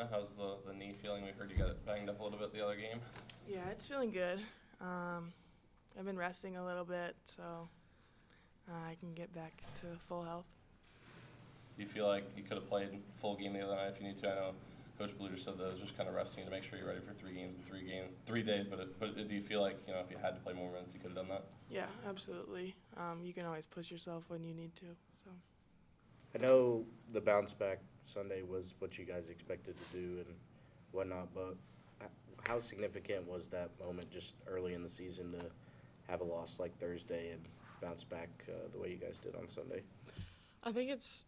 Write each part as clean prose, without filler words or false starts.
Hannah, how's the knee feeling? We heard you got it banged up a little bit the other game. Yeah, it's feeling good. I've been resting a little bit, so I can get back to full health. Do you feel like you could have played full game the other night if you need to? I know Coach Bluter said that it was just kind of resting to make sure you're ready for 3 games in 3 days. But do you feel like, if you had to play more minutes, you could have done that? Yeah, absolutely. You can always push yourself when you need to. So. I know the bounce back Sunday was what you guys expected to do and whatnot, but how significant was that moment just early in the season to have a loss like Thursday and bounce back the way you guys did on Sunday? I think it's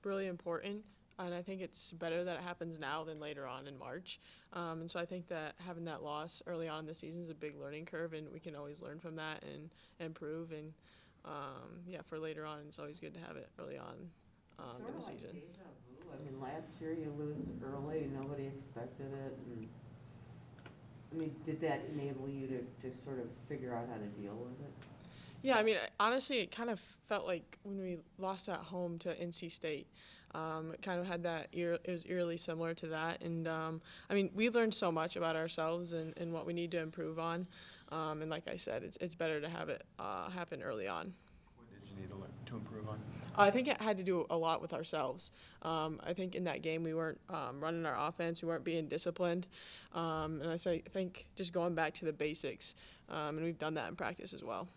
really important, and I think it's better that it happens now than later on in March. And so I think that having that loss early on in the season is a big learning curve, and we can always learn from that and improve. And for later on, it's always good to have it early on in the season. Like deja vu. I mean, last year you lose early, nobody expected it, and I mean, did that enable you to sort of figure out how to deal with it? Yeah, I mean, honestly, it kind of felt like when we lost at home to NC State. It kind of had that it was eerily similar to that. And, I mean, we learned so much about ourselves and what we need to improve on. And like I said, it's better to have it happen early on. What did you need to learn to improve on? I think it had to do a lot with ourselves. I think in that game we weren't running our offense, we weren't being disciplined. And I think just going back to the basics, and we've done that in practice as well.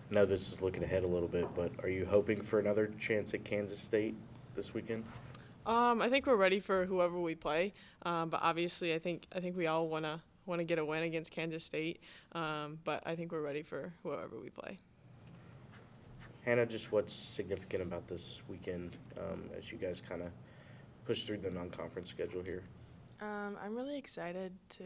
I know this is looking ahead a little bit, but are you hoping for another chance at Kansas State this weekend? I think we're ready for whoever we play, but obviously I think we all want to get a win against Kansas State, but I think we're ready for whoever we play. Hannah, just what's significant about this weekend as you guys kind of push through the non-conference schedule here? I'm really excited to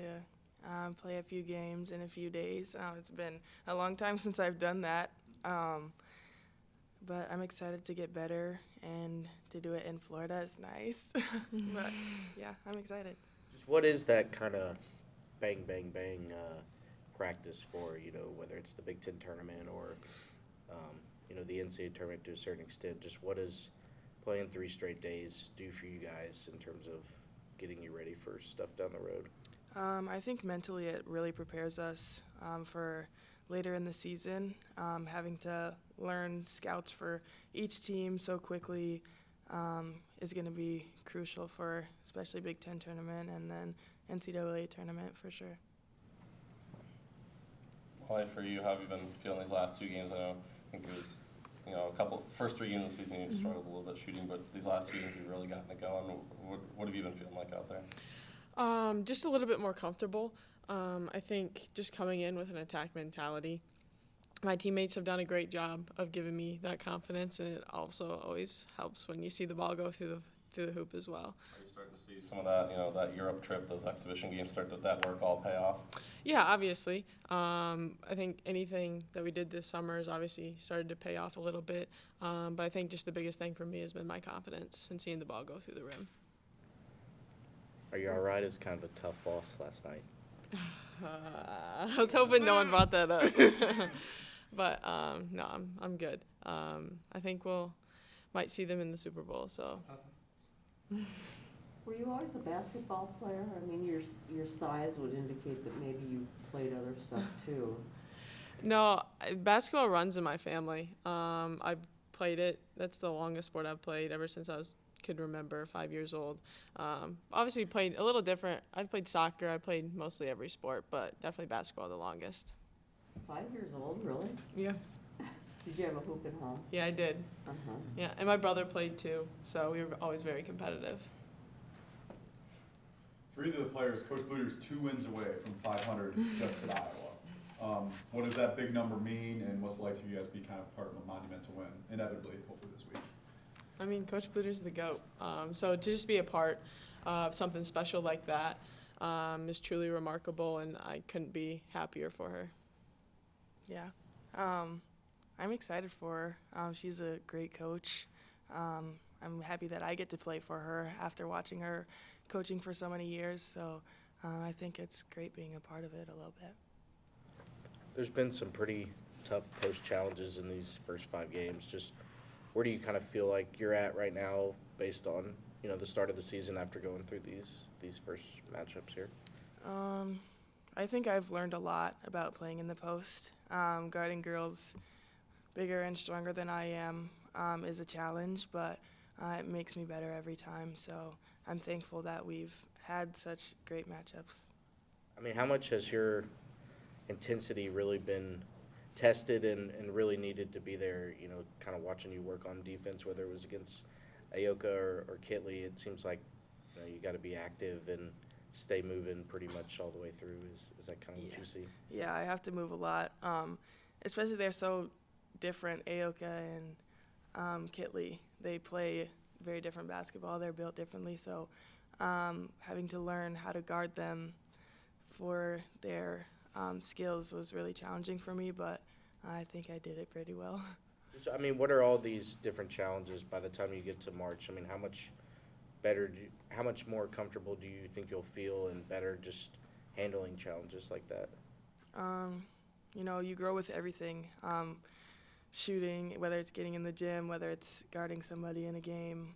play a few games in a few days. It's been a long time since I've done that, but I'm excited to get better, and to do it in Florida is nice. But yeah, I'm excited. Just what is that kind of bang, bang, bang practice for, whether it's the Big Ten tournament or, the NCAA tournament to a certain extent? Just what does playing 3 straight days do for you guys in terms of getting you ready for stuff down the road? I think mentally it really prepares us for later in the season. Having to learn scouts for each team so quickly is going to be crucial for especially Big Ten tournament and then NCAA tournament for sure. Molly, for you, how have you been feeling these last 2 games? I think it was, first 3 games of the season you struggled a little bit shooting, but these last 2 games you've really gotten it going. What have you been feeling like out there? Just a little bit more comfortable. I think just coming in with an attack mentality. My teammates have done a great job of giving me that confidence, and it also always helps when you see the ball go through the hoop as well. Are you starting to see some of that, that Europe trip, those exhibition games, that work all pay off? Yeah, obviously. I think anything that we did this summer has obviously started to pay off a little bit, but I think just the biggest thing for me has been my confidence and seeing the ball go through the rim. Are you all right? It's kind of a tough loss last night. I was hoping no one brought that up. But no, I'm good. I think might see them in the Super Bowl. So. Were you always a basketball player? I mean, your size would indicate that maybe you played other stuff too. No, basketball runs in my family. I played it. That's the longest sport I've played ever since I could remember, 5 years old. Obviously played a little different. I played soccer. I played mostly every sport, but definitely basketball the longest. 5 years old, really? Yeah. Did you have a hoop at home? Yeah, I did. Uh-huh. Yeah, and my brother played too, so we were always very competitive. For either of the players, Coach Bluter's 2 wins away from 500 just at Iowa. What does that big number mean, and what's it like for you guys to be kind of part of a monumental win, inevitably, hopefully this week? I mean, Coach Bluter's the GOAT. So to just be a part of something special like that is truly remarkable, and I couldn't be happier for her. Yeah. I'm excited for her. She's a great coach. I'm happy that I get to play for her after watching her coaching for so many years. So I think it's great being a part of it a little bit. There's been some pretty tough post challenges in these first 5 games. Just where do you kind of feel like you're at right now based on, the start of the season after going through these first matchups here? I think I've learned a lot about playing in the post. Guarding girls bigger and stronger than I am is a challenge, but it makes me better every time. So I'm thankful that we've had such great matchups. I mean, how much has your intensity really been tested and really needed to be there, kind of watching you work on defense, whether it was against Aoka or Kitley? It seems like you got to be active and stay moving pretty much all the way through. Is that kind of what you see? Yeah, I have to move a lot, especially they're so different, Aoka and Kitley. They play very different basketball. They're built differently, so having to learn how to guard them for their skills was really challenging for me, but I think I did it pretty well. So, I mean, what are all these different challenges by the time you get to March? I mean, how much how much more comfortable do you think you'll feel and better just handling challenges like that? You grow with everything. Shooting, whether it's getting in the gym, whether it's guarding somebody in a game.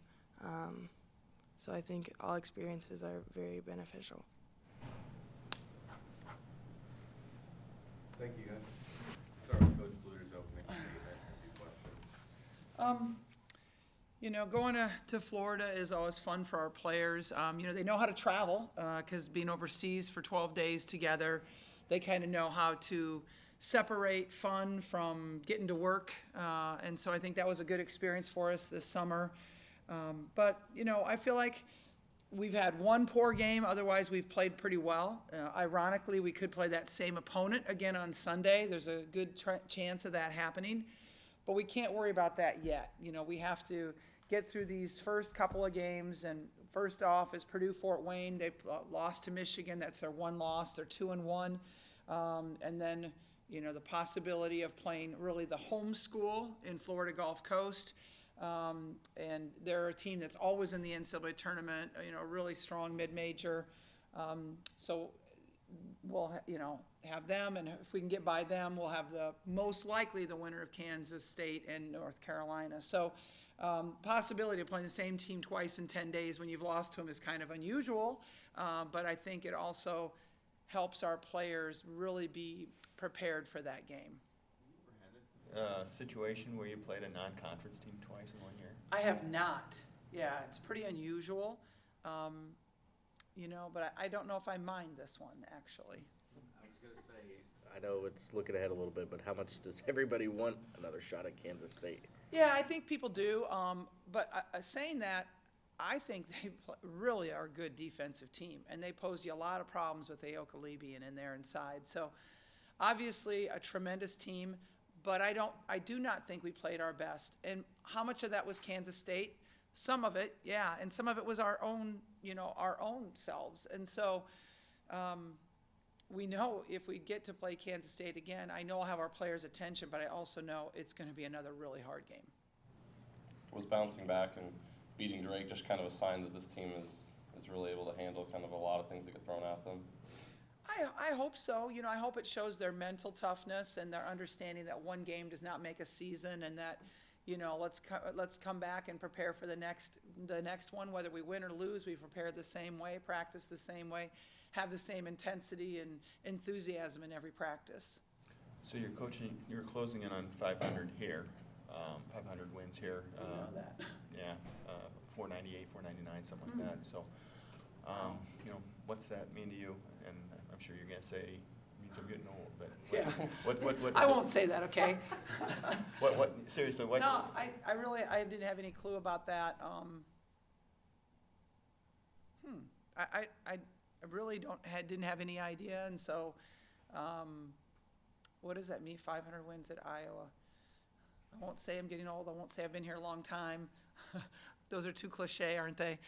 So I think all experiences are very beneficial. Thank you, guys. Start with Coach Bluter's opening questions. Going to Florida is always fun for our players. They know how to travel because being overseas for 12 days together, they kind of know how to separate fun from getting to work. And so I think that was a good experience for us this summer. But I feel like we've had one poor game. Otherwise, we've played pretty well. Ironically, we could play that same opponent again on Sunday. There's a good chance of that happening. But we can't worry about that yet. We have to get through these first couple of games. And first off is Purdue-Fort Wayne. They lost to Michigan. That's their one loss. They're 2-1. And then, the possibility of playing really the home school in Florida Gulf Coast. And they're a team that's always in the NCAA tournament, really strong mid-major. So we'll, have them, and if we can get by them, we'll have most likely the winner of Kansas State and North Carolina. So possibility of playing the same team twice in 10 days when you've lost to them is kind of unusual, but I think it also helps our players really be prepared for that game. Situation where you played a non-conference team twice in 1 year? I have not. Yeah, it's pretty unusual, but I don't know if I mind this one, actually. I was going to say, I know it's looking ahead a little bit, but how much does everybody want another shot at Kansas State? Yeah, I think people do, but saying that, I think they really are a good defensive team, and they posed you a lot of problems with Aoka Libyan in there inside. So obviously a tremendous team, but I do not think we played our best. And how much of that was Kansas State? Some of it, yeah, and some of it was our own selves. And so we know if we get to play Kansas State again, I know I'll have our players' attention, but I also know it's going to be another really hard game. Was bouncing back and beating Drake just kind of a sign that this team is really able to handle kind of a lot of things that get thrown at them? I hope so. I hope it shows their mental toughness and their understanding that one game does not make a season, and that, let's come back and prepare for the next one. Whether we win or lose, we prepare the same way, practice the same way, have the same intensity and enthusiasm in every practice. So you're closing in on 500 here, 500 wins here. You know that. Yeah, 498, 499, something like that. So, what's that mean to you? And I'm sure you're going to say it means I'm getting old, but Yeah. What I won't say that, okay? Seriously, what? No, I didn't have any clue about that. I really didn't have any idea, and so, what does that mean, 500 wins at Iowa? I won't say I'm getting old. I won't say I've been here a long time. Those are too cliche, aren't they?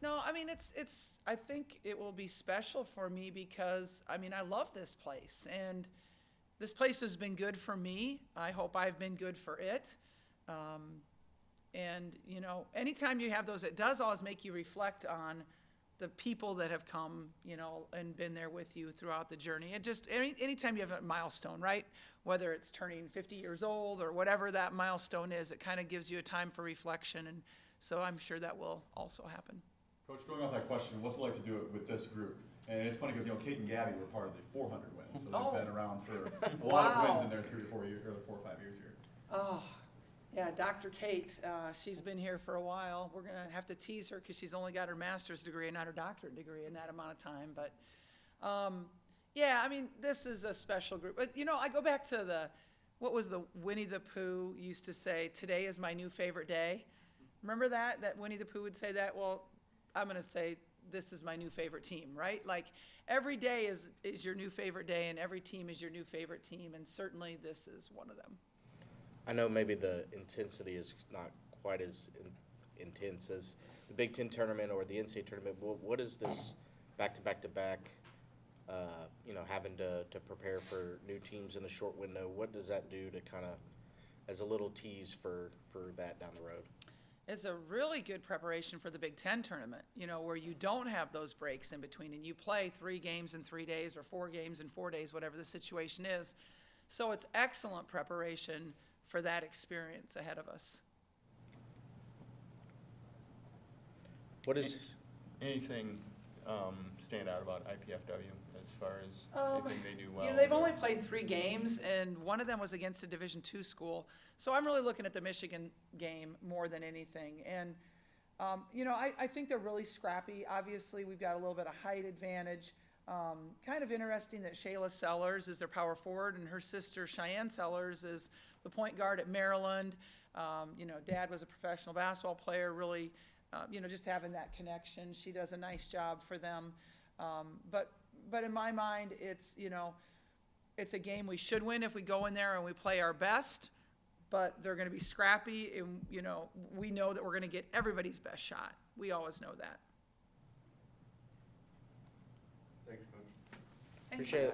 No, I mean, I think it will be special for me because, I love this place, and this place has been good for me. I hope I've been good for it. And, anytime you have those, it does always make you reflect on the people that have come, and been there with you throughout the journey. And just anytime you have a milestone, right? Whether it's turning 50 years old or whatever that milestone is, it kind of gives you a time for reflection and So I'm sure that will also happen. Coach, going off that question, what's it like to do it with this group? And it's funny because, Kate and Gabby were part of the 400 wins, so they've been around for a lot of wins in their 3 or 4 years, or 4 or 5 years here. Oh, yeah, Dr. Kate, she's been here for a while. We're going to have to tease her because she's only got her master's degree and not her doctorate degree in that amount of time. But, yeah, I mean, this is a special group. But, I go back to what was the Winnie the Pooh used to say, today is my new favorite day. Remember that? That Winnie the Pooh would say that? Well, I'm going to say this is my new favorite team, right? Like every day is your new favorite day and every team is your new favorite team. And certainly this is one of them. I know maybe the intensity is not quite as intense as the Big Ten tournament or the NCAA tournament. What is this back-to-back-to-back, having to prepare for new teams in a short window? What does that do to kind of, as a little tease for that down the road? It's a really good preparation for the Big Ten tournament, where you don't have those breaks in between and you play 3 games in 3 days or 4 games in 4 days, whatever the situation is. So it's excellent preparation for that experience ahead of us. What is Anything stand out about IPFW as far as anything they do well? They've only played 3 games, and one of them was against a Division II school. So I'm really looking at the Michigan game more than anything. And, I think they're really scrappy. Obviously, we've got a little bit of height advantage. Kind of interesting that Shayla Sellers is their power forward, and her sister Cheyenne Sellers is the point guard at Maryland. Dad was a professional basketball player, really, just having that connection. She does a nice job for them. But in my mind, it's a game we should win if we go in there and we play our best, but they're going to be scrappy, and, we know that we're going to get everybody's best shot. We always know that. Thanks, Coach. Appreciate it.